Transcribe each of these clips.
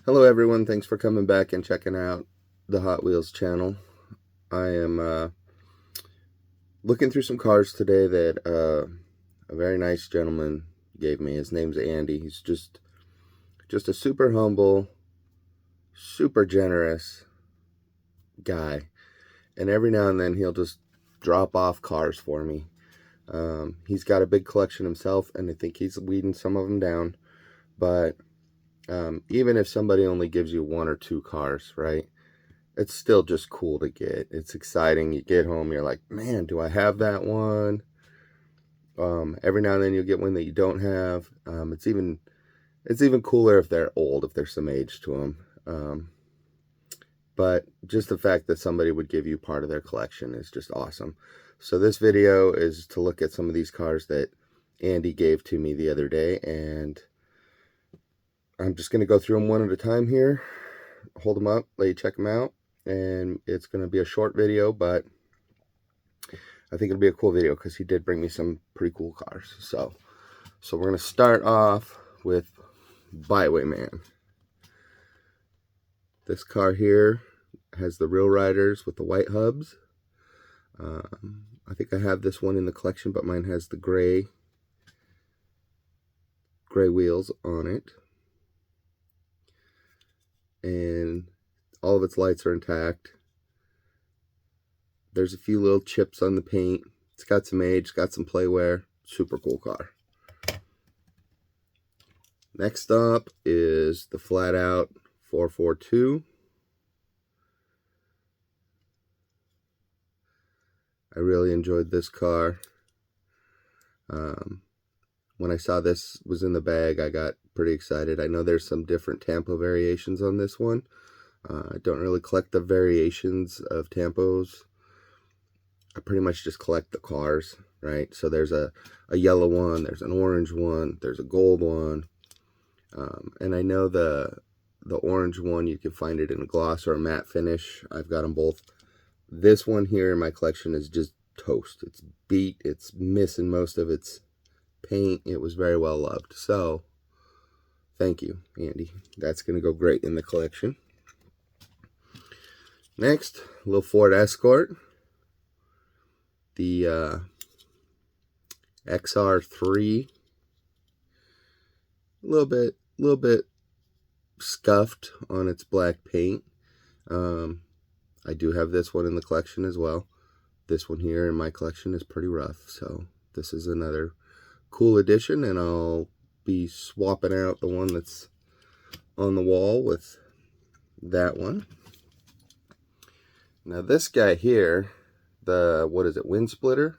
Hello everyone, thanks for coming back and checking out the Hot Wheels channel. I am looking through some cars today that a very nice gentleman gave me. His name's Andy. He's just a super humble, super generous guy. And every now and then he'll just drop off cars for me. He's got a big collection himself, and I think he's weeding some of them down. But even if somebody only gives you one or two cars, right? It's still just cool to get. It's exciting. You get home, you're like, man, do I have that one? Every now and then you'll get one that you don't have. It's even cooler if they're old, if there's some age to them. But just the fact that somebody would give you part of their collection is just awesome. So this video is to look at some of these cars that Andy gave to me the other day, and I'm just going to go through them one at a time here. Hold them up, let you check them out. And it's going to be a short video, but I think it'll be a cool video because he did bring me some pretty cool cars. So we're going to start off with Byway Man. This car here has the Real Riders with the white hubs. I think I have this one in the collection, but mine has the gray wheels on it. And all of its lights are intact. There's a few little chips on the paint. It's got some age, it's got some play wear. Super cool car. Next up is the Flat Out 442. I really enjoyed this car. When I saw this was in the bag, I got pretty excited. I know there's some different Tampo variations on this one. I don't really collect the variations of Tampos. I pretty much just collect the cars, right? So there's a yellow one, there's an orange one, there's a gold one. And I know the orange one, you can find it in a gloss or a matte finish. I've got them both. This one here in my collection is just toast. It's beat. It's missing most of its paint. It was very well loved. So thank you, Andy. That's going to go great in the collection. Next, a little Ford Escort. The XR3. A little bit scuffed on its black paint. I do have this one in the collection as well. This one here in my collection is pretty rough, so this is another cool addition, and I'll be swapping out the one that's on the wall with that one. Now this guy here, the, what is it, Wind Splitter?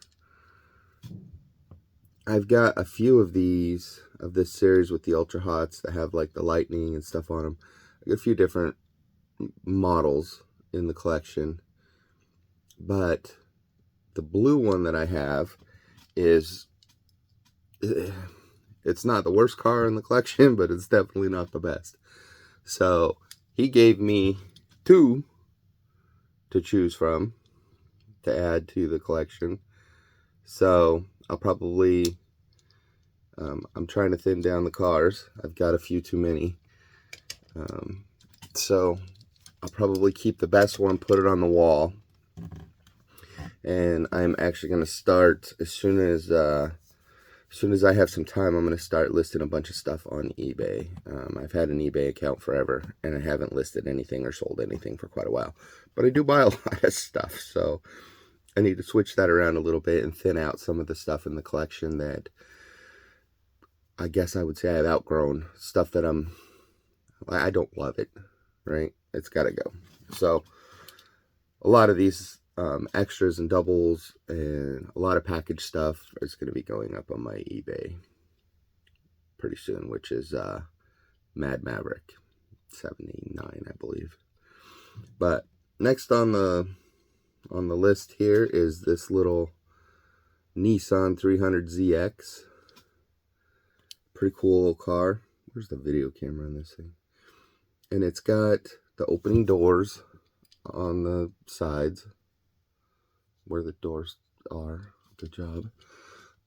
I've got a few of these, of this series with the Ultra Hots that have like the lightning and stuff on them. I got a few different models in the collection, but the blue one that I have is, it's not the worst car in the collection, but it's definitely not the best. So he gave me two to choose from to add to the collection. So I'll probably, I'm trying to thin down the cars. I've got a few too many. So I'll probably keep the best one, put it on the wall. And I'm actually going to start as soon as I have some time. I'm going to start listing a bunch of stuff on eBay. I've had an eBay account forever, and I haven't listed anything or sold anything for quite a while. But I do buy a lot of stuff, so I need to switch that around a little bit and thin out some of the stuff in the collection that I guess I would say I've outgrown. Stuff that I don't love it, right? It's got to go. So a lot of these extras and doubles and a lot of package stuff is going to be going up on my eBay pretty soon, which is Mad Maverick 79, I believe. But next on the list here is this little Nissan 300ZX. Pretty cool little car. Where's the video camera on this thing? And it's got the opening doors on the sides where the doors are. Good job.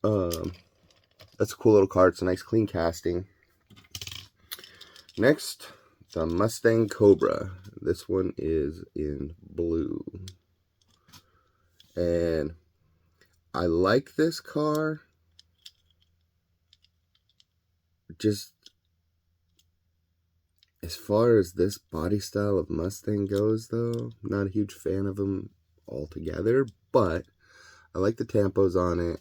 That's a cool little car. It's a nice clean casting. Next, a Mustang Cobra. This one is in blue. And I like this car. Just as far as this body style of Mustang goes, though, not a huge fan of them altogether, but I like the tampos on it.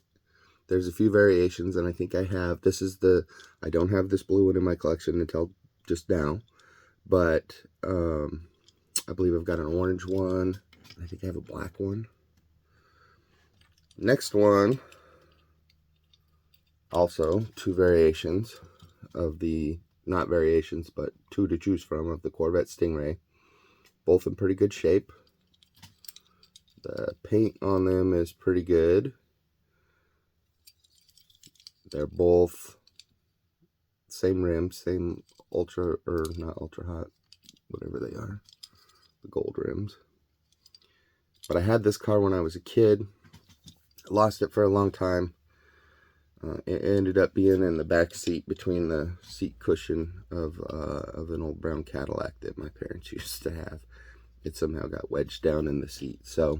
There's a few variations, and I think I have, I don't have this blue one in my collection until just now, but I believe I've got an orange one. I think I have a black one. Next one, also two variations of the, not variations, but two to choose from, of the Corvette Stingray. Both in pretty good shape. The paint on them is pretty good. They're both same rims, same ultra, or not ultra hot, whatever they are, the gold rims. But I had this car when I was a kid. Lost it for a long time. It ended up being in the back seat between the seat cushion of an old brown Cadillac that my parents used to have. It somehow got wedged down in the seat. So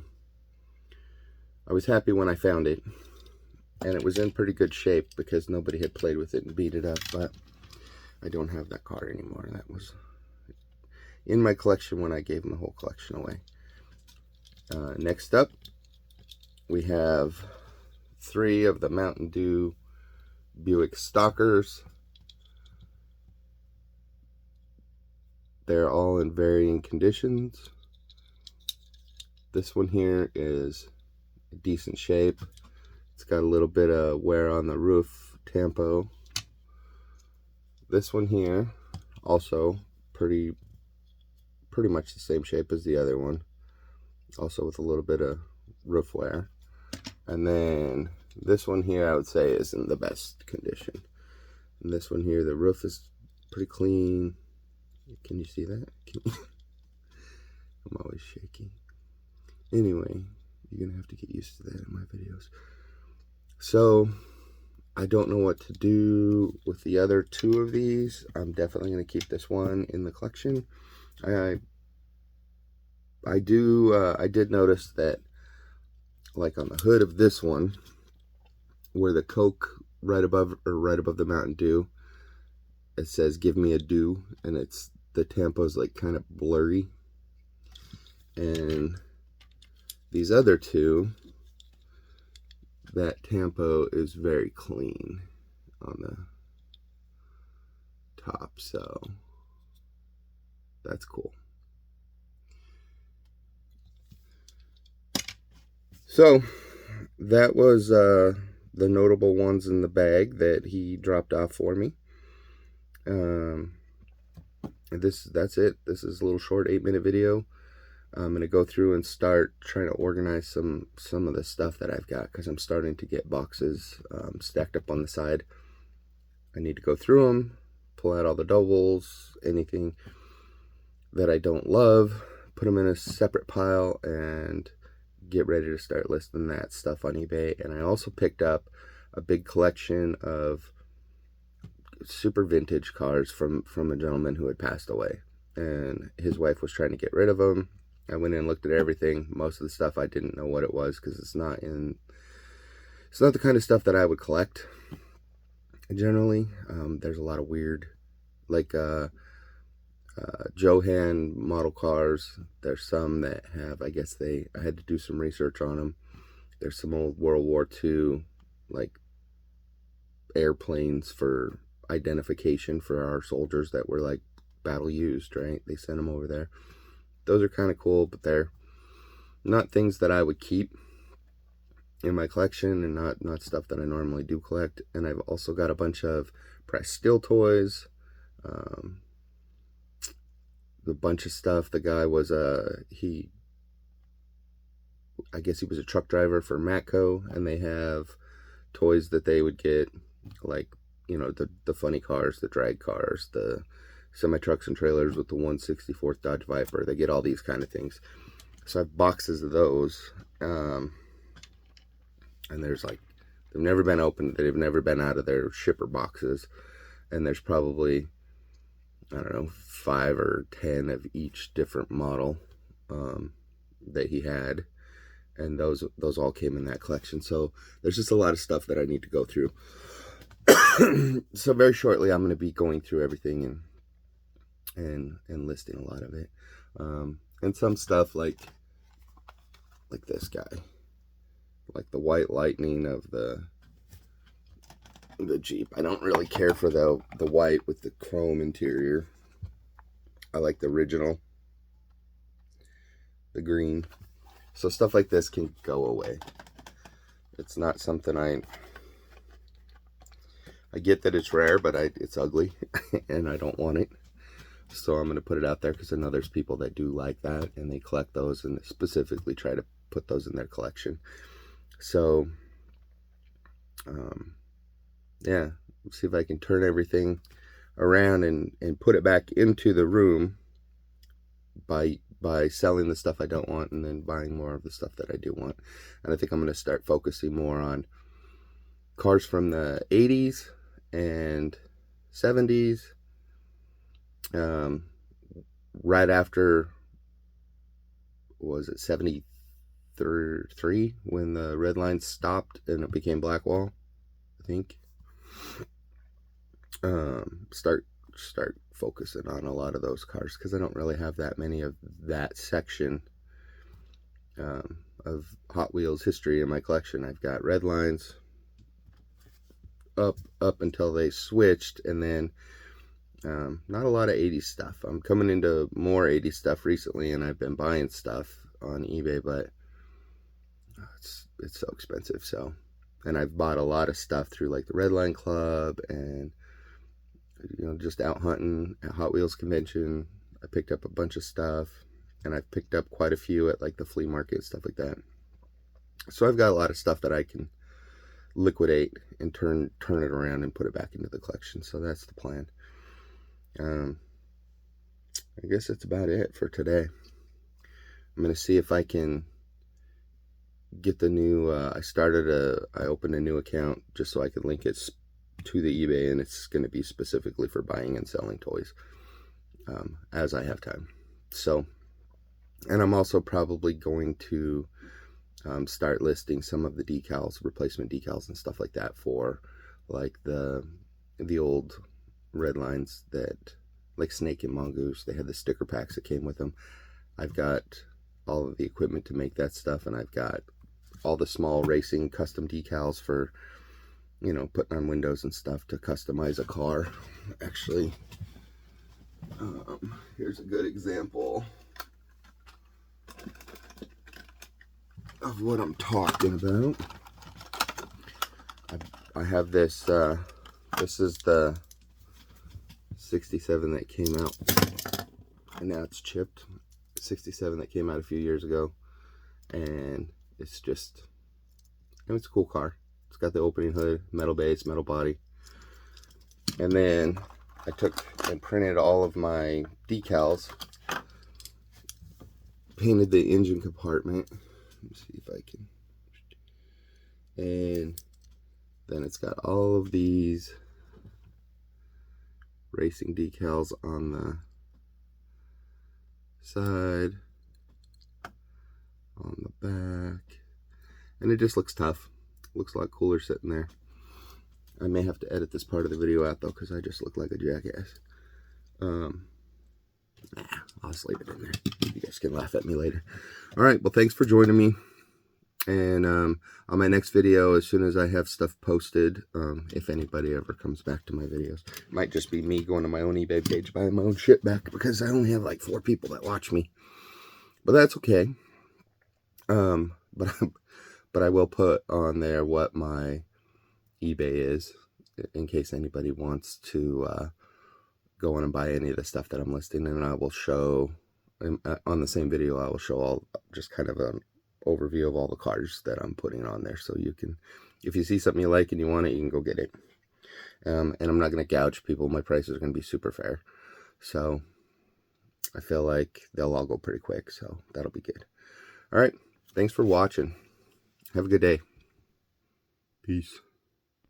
I was happy when I found it. And it was in pretty good shape because nobody had played with it and beat it up. But I don't have that car anymore. That was in my collection when I gave my whole collection away. Next up, we have 3 of the Mountain Dew Buick Stalkers. They're all in varying conditions. This one here is in decent shape. It's got a little bit of wear on the roof tampo. This one here, also pretty much the same shape as the other one. Also with a little bit of roof wear. And then this one here, I would say, is in the best condition. And this one here, the roof is pretty clean. Can you see that? I'm always shaking. Anyway, you're gonna have to get used to that in my videos. So I don't know what to do with the other 2 of these. I'm definitely gonna keep this one in the collection. I did notice that, like on the hood of this one, where the Coke right above the Mountain Dew, it says "Give me a Dew," and it's the tampo's like kind of blurry. And these other 2, that tampo is very clean on the top, so that's cool. So that was the notable ones in the bag that he dropped off for me. That's it. This is a little short 8-minute video. I'm going to go through and start trying to organize some of the stuff that I've got, because I'm starting to get boxes stacked up on the side. I need to go through them, pull out all the doubles, anything that I don't love, put them in a separate pile, and get ready to start listing that stuff on eBay. And I also picked up a big collection of super vintage cars from a gentleman who had passed away, and his wife was trying to get rid of them. I went in and looked at everything. Most of the stuff I didn't know what it was, because it's not the kind of stuff that I would collect generally. There's a lot of weird, like Johan model cars. There's some that have, I had to do some research on them. There's some old World War II, like airplanes for identification for our soldiers that were like battle used, right? They sent them over there. Those are kind of cool, but they're not things that I would keep in my collection, and not stuff that I normally do collect. And I've also got a bunch of pressed steel toys, a bunch of stuff. The guy was I guess he was a truck driver for Matco, and they have toys that they would get, like, you know, the funny cars, the drag cars, the semi-trucks and trailers with the 1/64th Dodge Viper. They get all these kind of things. So I have boxes of those. And there's like, they've never been opened. They've never been out of their shipper boxes. And there's probably I don't know, 5 or 10 of each different model that he had, and those all came in that collection. So there's just a lot of stuff that I need to go through. So very shortly I'm going to be going through everything and listing a lot of it, and some stuff like this guy, like the white lightning of the Jeep. I don't really care for the white with the chrome interior. I like the original, the green. So stuff like this can go away. It's not something I get that it's rare, but it's ugly and I don't want it. So I'm going to put it out there because I know there's people that do like that and they collect those and they specifically try to put those in their collection. So yeah, let's see if I can turn everything around and put it back into the room by selling the stuff I don't want and then buying more of the stuff that I do want. And I think I'm going to start focusing more on cars from the 80s and 70s, right after, was it 73 when the red line stopped and it became Blackwall, I think. Start focusing on a lot of those cars because I don't really have that many of that section of Hot Wheels history in my collection. I've got red lines up until they switched, and then not a lot of 80s stuff. I'm coming into more 80s stuff recently, and I've been buying stuff on eBay, but it's so expensive. So, and I've bought a lot of stuff through like the Red Line Club and, you know, just out hunting at Hot Wheels convention. I picked up a bunch of stuff, and I've picked up quite a few at like the flea market, stuff like that. So I've got a lot of stuff that I can liquidate and turn it around and put it back into the collection. So that's the plan. I guess that's about it for today. I'm going to see if I can get the new, I opened a new account just so I could link it to the eBay, and it's going to be specifically for buying and selling toys, as I have time. So, and I'm also probably going to start listing some of the decals, replacement decals and stuff like that for like the old red lines that, like Snake and Mongoose, they had the sticker packs that came with them. I've got all of the equipment to make that stuff, and I've got all the small racing custom decals for, you know, putting on windows and stuff to customize a car. Actually, here's a good example of what I'm talking about. I have this, this is the 67 that came out, and now it's chipped. 67 that came out a few years ago, and it's just, I mean, it's a cool car. It's got the opening hood, metal base, metal body. And then I took and printed all of my decals, painted the engine compartment. Let me see if I can. And then it's got all of these racing decals on the side, on the back, and it just looks tough. Looks a lot cooler sitting there. I may have to edit this part of the video out though, because I just look like a jackass. I'll just leave it in there. You guys can laugh at me later. All right, well, thanks for joining me. And on my next video, as soon as I have stuff posted, if anybody ever comes back to my videos, it might just be me going to my own eBay page, buying my own shit back, because I only have like 4 people that watch me. But that's okay. But I will put on there what my eBay is, in case anybody wants to go on and buy any of the stuff that I'm listing. And I will show, on the same video, I will show all, just kind of an overview of all the cars that I'm putting on there. So you can, if you see something you like and you want it, you can go get it. And I'm not going to gouge people. My prices are going to be super fair. So I feel like they'll all go pretty quick. So that'll be good. All right. Thanks for watching. Have a good day. Peace.